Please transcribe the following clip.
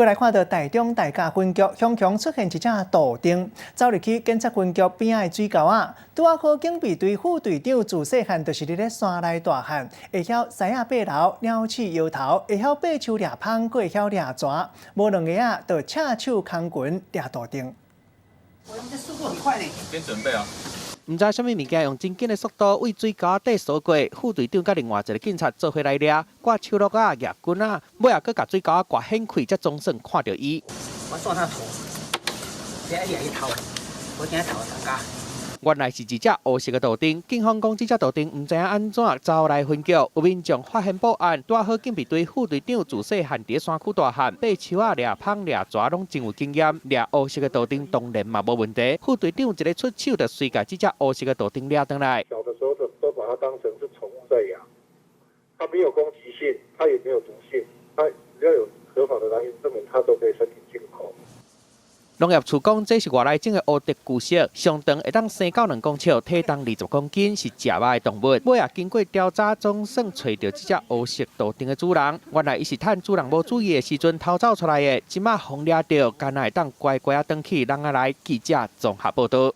过来看到台中大甲分局向强出现一只杜丁，走入去警察分局边仔的水沟啊，拄啊好警备队副队长自细汉就是伫咧山内大汉，会晓狮仔爬楼、鸟鼠摇头，会晓爬树掠芳，佫会晓掠蛇，无两个啊，就赤手空拳掠杜丁。我们这速度很快呢。边准备啊！唔知什么物件用真紧的速度为水沟底扫过，副队长甲另外一个警察做伙来掠，挂手落啊、夹棍啊，尾啊，佫甲水沟刮掀开，才总算看到伊。我撞他头，这一头，我今日头上架。原来是一只黑色的杜丁，警方讲这只杜丁唔知影安怎走来分局，有民众发现报案，拄好警备队副队长自细汉伫山区大汉，爬树啊、掠芳、掠蛇拢真有经验，掠黑色的杜丁当然嘛无问题。副队长一个出手就随甲这只黑色的杜丁掠回来。小的时候都把它当成是宠物在养，它没有攻击性，它也没有毒性，它只要有合法的来源证明，它都可以申请进口。农业处讲，这是外来种的乌笛巨蜥，上长会当生到2公尺，体重20公斤，是食肉的动物。尾啊，经过调查，总算找到这只黑色杜丁的主人。原来伊是趁主人无注意的时阵偷走出来的，即马风掠到，敢若会当乖乖啊回去，人啊来记者综合报道。